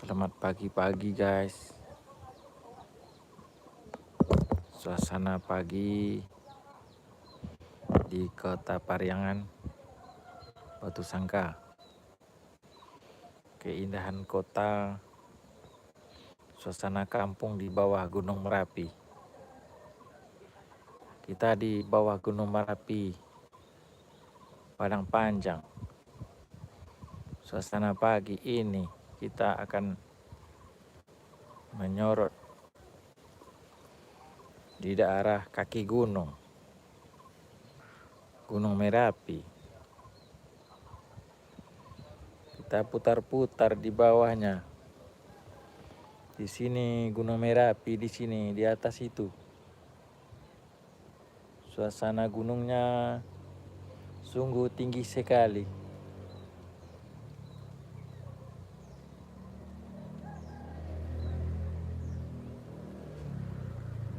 Selamat pagi-pagi guys. Suasana pagi di Kota Pariangan, Batu Sangka. Keindahan kota, suasana kampung di bawah Gunung Merapi. Kita di bawah Gunung Merapi, Padang Panjang. Suasana pagi ini kita akan menyorot di daerah kaki gunung, Gunung Merapi. Kita putar-putar di bawahnya. Di sini Gunung Merapi, di sini di atas itu. Suasana gunungnya sungguh tinggi sekali.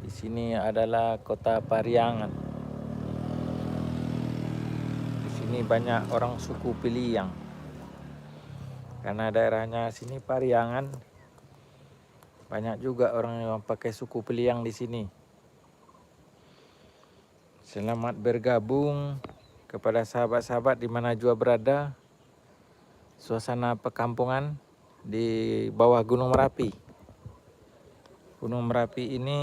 Di sini adalah Kota Pariangan. Di sini banyak orang suku Piliang. Karena daerahnya sini Pariangan, banyak juga orang yang pakai suku Piliang di sini. Selamat bergabung kepada sahabat-sahabat di mana jua berada. Suasana perkampungan di bawah Gunung Merapi. Gunung Merapi ini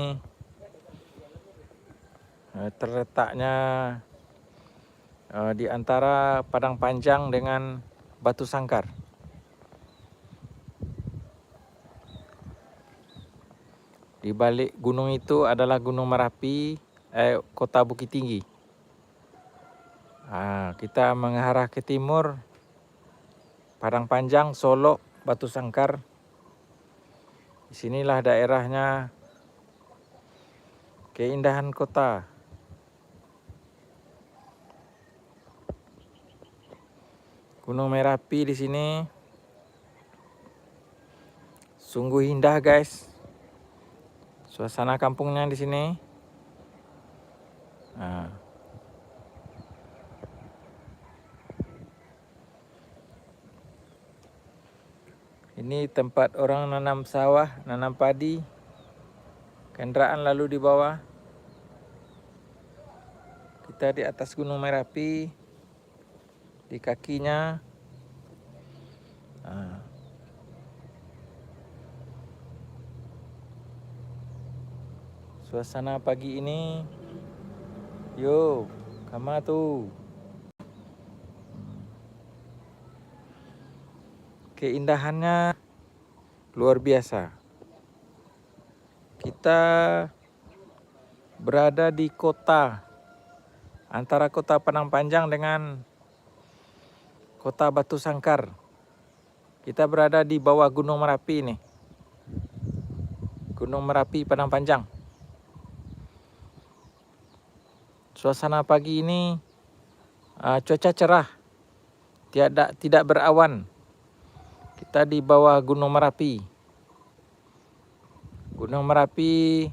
terletaknya di antara Padang Panjang dengan Batu Sangkar. Di balik gunung itu adalah Gunung Merapi, Kota Bukit Tinggi. Kita mengarah ke timur, Padang Panjang, Solo, Batu Sangkar. Disinilah daerahnya, keindahan kota. Gunung Merapi di sini sungguh indah guys. Suasana kampungnya di sini. Ini tempat orang nanam sawah, nanam padi. Kendaraan lalu di bawah. Kita di atas Gunung Merapi, di kakinya. Suasana pagi ini, yo, kama tuh. Keindahannya luar biasa. Kita berada di kota, antara Kota Padang Panjang dengan Kota Batu Sangkar. Kita berada di bawah Gunung Merapi nih. Gunung Merapi Padang Panjang. Suasana pagi ini cuaca cerah, tidak berawan. Kita di bawah Gunung Merapi. Gunung Merapi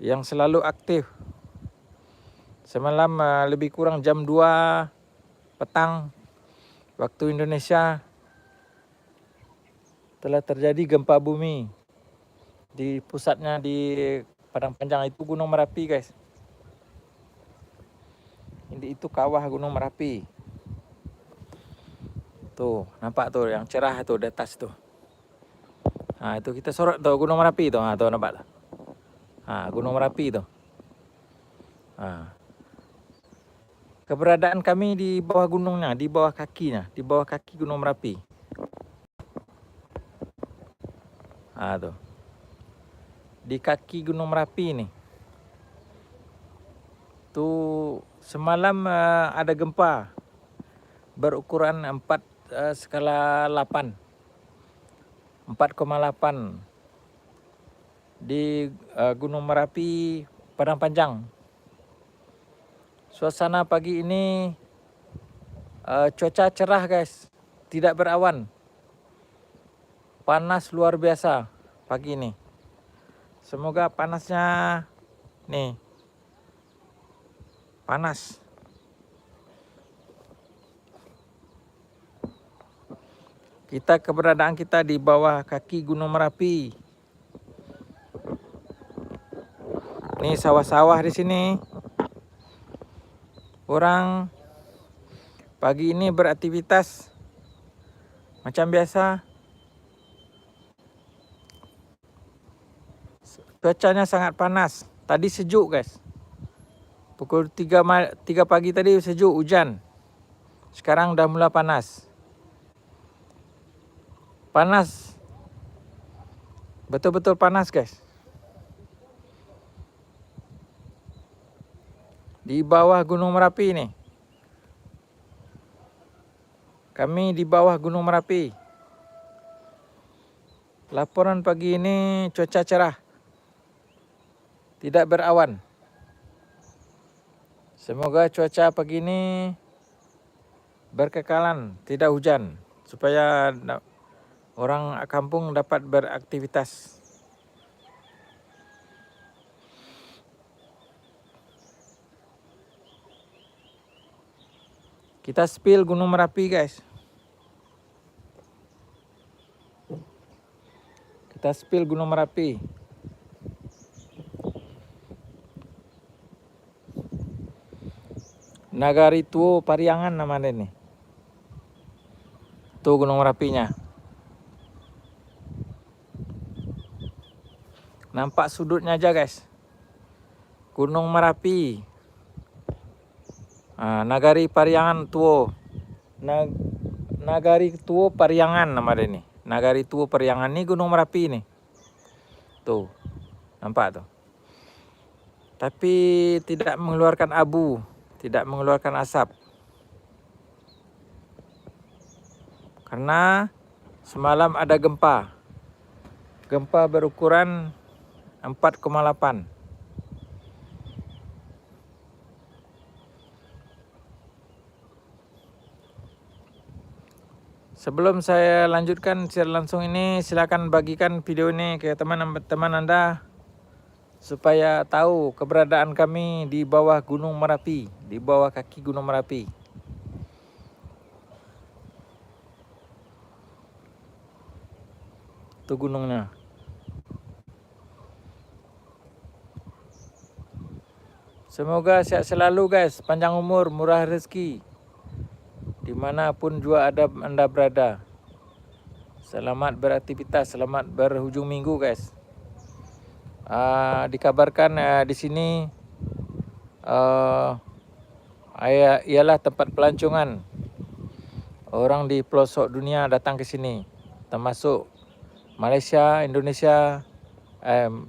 yang selalu aktif. Semalam lebih kurang jam 2 petang waktu Indonesia telah terjadi gempa bumi. Di pusatnya di Padang Panjang itu Gunung Merapi guys. Ini itu kawah Gunung Merapi. Tuh, nampak tuh yang cerah tuh di atas tuh. Itu kita sorot tuh Gunung Merapi tuh. Tuh nampak tuh. Gunung Merapi tuh. Keberadaan kami di bawah gunungnya, di bawah kakinya, di bawah kaki Gunung Merapi. Tuh. Di kaki Gunung Merapi nih. Tuh semalam ada gempa berukuran 4 skala 8. 4,8 di Gunung Merapi Padang Panjang. Suasana pagi ini cuaca cerah guys, tidak berawan. Panas luar biasa pagi ini. Semoga panasnya nih panas. Keberadaan kita di bawah kaki Gunung Merapi. Ini sawah-sawah di sini. Orang pagi ini beraktivitas macam biasa. Cuacanya sangat panas. Tadi sejuk, guys. Pukul 3 pagi tadi sejuk, hujan. Sekarang dah mula panas. Panas. Betul-betul panas, guys. Di bawah Gunung Merapi nih. Kami di bawah Gunung Merapi. Laporan pagi ini cuaca cerah. Tidak berawan. Semoga cuaca pagi ini berkekalan, tidak hujan. Supaya orang kampung dapat beraktivitas. Kita spill Gunung Merapi, guys. Kita spill Gunung Merapi. Nagari Tuo Pariangan namanya ini. Tuh Gunung Merapinya. Nampak sudutnya aja, guys. Gunung Merapi. Nagari Pariangan Tuo. Nagari Tuo Pariangan nama dia ni. Nagari Tuo Pariangan ni Gunung Merapi ni. Tuh. Nampak tuh. Tapi tidak mengeluarkan abu, tidak mengeluarkan asap. Karena semalam ada gempa. Gempa berukuran 4,8. Sebelum saya lanjutkan secara langsung ini, silakan bagikan video ini ke teman-teman Anda supaya tahu keberadaan kami di bawah Gunung Merapi, di bawah kaki Gunung Merapi. Itu gunungnya. Semoga sehat selalu, guys, panjang umur, murah rezeki. Dimanapun juga Anda berada. Selamat beraktivitas, selamat berhujung minggu, guys. Dikabarkan di sini ialah tempat pelancongan. Orang di pelosok dunia datang ke sini, termasuk Malaysia, Indonesia.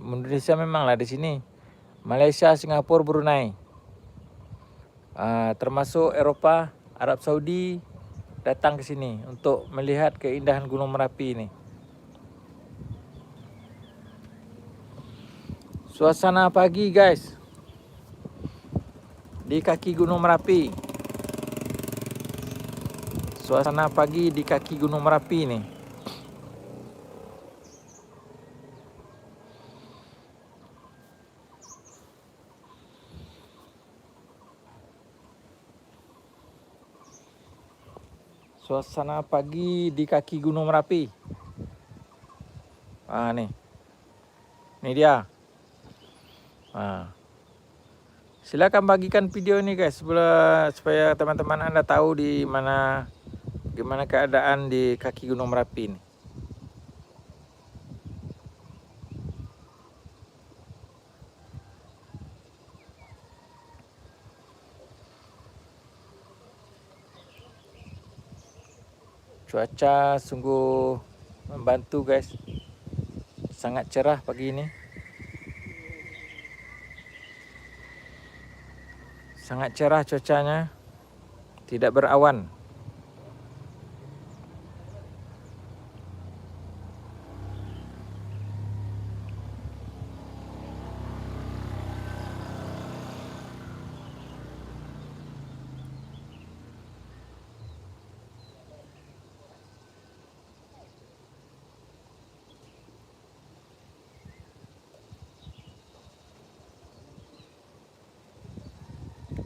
Indonesia memanglah di sini. Malaysia, Singapura, Brunei. Termasuk Eropah, Arab Saudi datang ke sini untuk melihat keindahan Gunung Merapi ini. Suasana pagi, guys, di kaki Gunung Merapi. Suasana pagi di kaki Gunung Merapi ini. Suasana pagi di kaki Gunung Merapi. Nih. Ini dia. Silakan bagikan video ini, guys, supaya teman-teman Anda tahu gimana keadaan di kaki Gunung Merapi ini. Cuaca sungguh membantu, guys. Sangat cerah pagi ini. Sangat cerah cuacanya. Tidak berawan.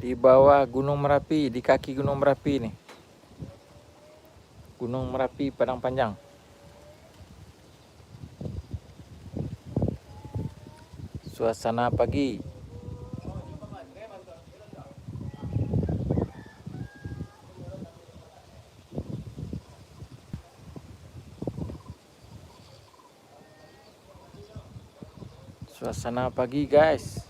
Di bawah Gunung Merapi, di kaki Gunung Merapi nih. Gunung Merapi Padang Panjang. Suasana pagi. Suasana pagi, guys.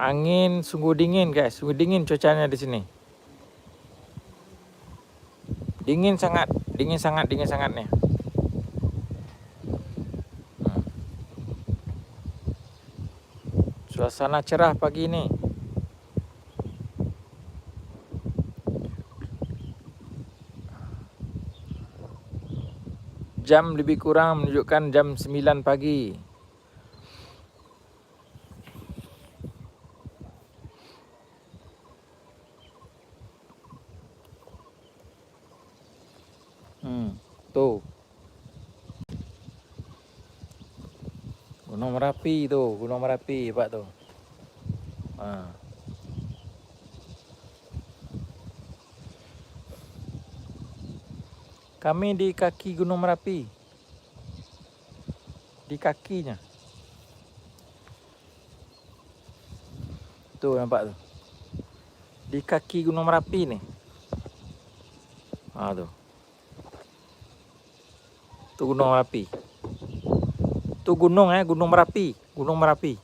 Angin sungguh dingin, guys. Sungguh dingin cuacanya di sini. Dingin sangat nih. Suasana cerah pagi ini. Jam lebih kurang menunjukkan jam 9 pagi. Tuh. Gunung Merapi tuh, Gunung Merapi, Pak tuh. Kami di kaki Gunung Merapi. Di kakinya. Tuh nampak tuh. Di kaki Gunung Merapi nih. Tuh. Tuh Gunung Merapi. Tuh gunung Gunung Merapi, Gunung Merapi.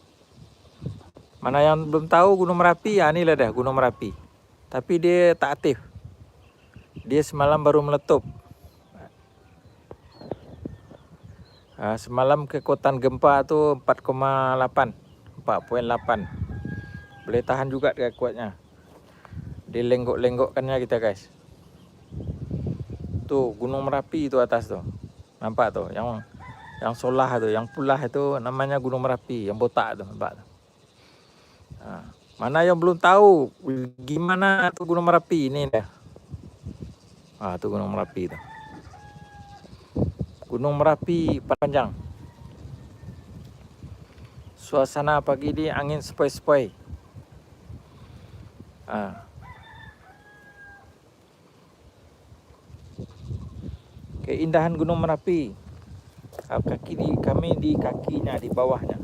Mana yang belum tahu Gunung Merapi, ya inilah dah Gunung Merapi. Tapi dia tak aktif. Dia semalam baru meletup. Semalam kekuatan gempa tuh 4,8. Boleh tahan juga dia kuatnya. Dilenggok-lenggokkannya kita, guys. Tuh Gunung Merapi itu atas tuh. Nampak tuh yang solah tuh, yang pulah itu namanya Gunung Merapi, yang botak tuh, nampak tuh. Mana yang belum tahu gimana tuh Gunung Merapi ini dah. Tuh Gunung Merapi tuh. Gunung Merapi Panjang. Suasana pagi di angin sepoi-sepoi. Keindahan Gunung Merapi. Kami di kakinya, di bawahnya.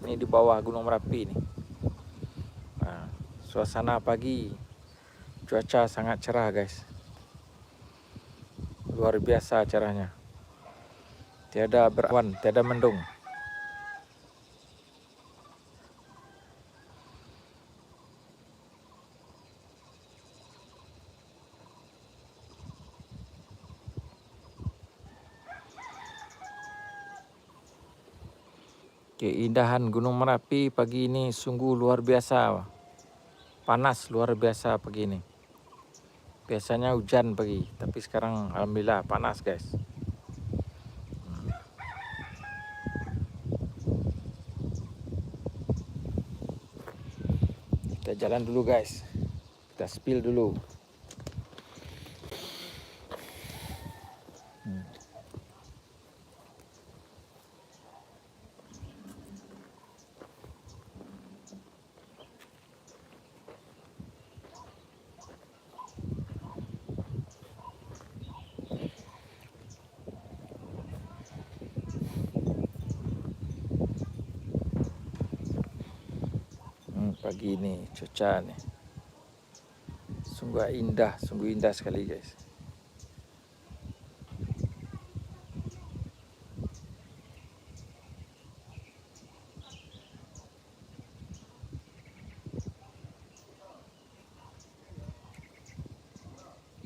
Ini di bawah Gunung Merapi ini. Suasana pagi, cuaca sangat cerah, guys. Luar biasa cerahnya. Tiada berawan, tiada mendung. Keindahan Gunung Merapi pagi ini sungguh luar biasa. Panas luar biasa pagi ini. Biasanya hujan pagi, tapi sekarang alhamdulillah panas, guys. Kita jalan dulu, guys. Kita spill dulu. Pagi ini cuaca nih sungguh indah sekali, guys.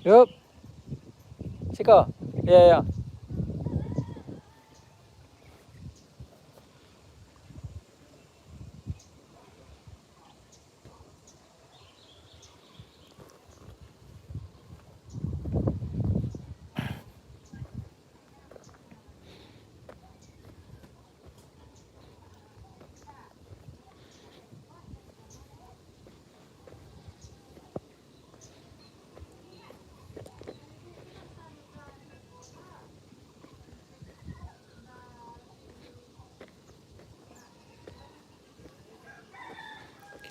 Yup. Siko. Ya.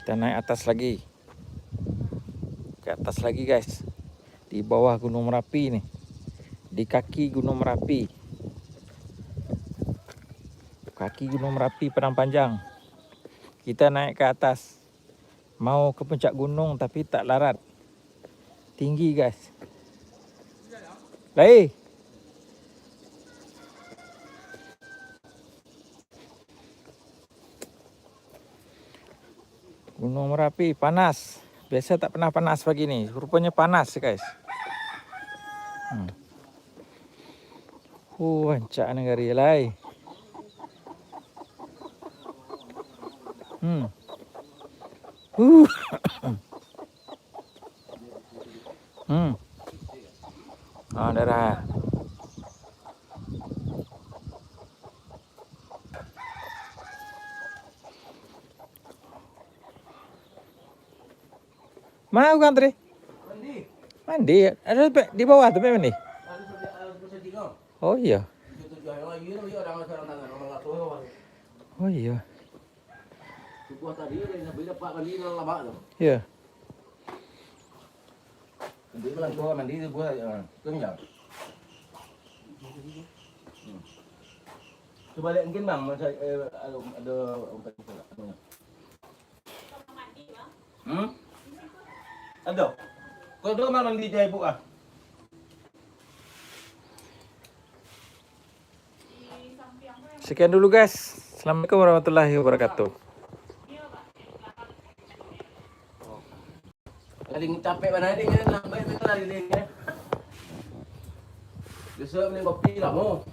Kita naik atas lagi. Ke atas lagi guys. Di bawah Gunung Merapi nih. Di kaki Gunung Merapi. Kaki Gunung Merapi Padang Panjang. Kita naik ke atas. Mau ke puncak gunung tapi tak larat. Tinggi guys. Lai. Gunung Merapi panas. Biasa tak pernah panas pagi ni. Rupanya panas guys. Ancak negari lai. Darah. Mau kan tadi? Mandi. Ada di bawah tu mandi. Oh iya. Oh iya. Iya. Coba lihat mungkin bang, ada umpan bola. Ada. Kau tu memang mandi jahit bu ah. Sekian dulu guys. Assalamualaikum warahmatullahi wabarakatuh. Paling capek mana dia kan lambat kita lari dia. Besok beli kopi lah mo.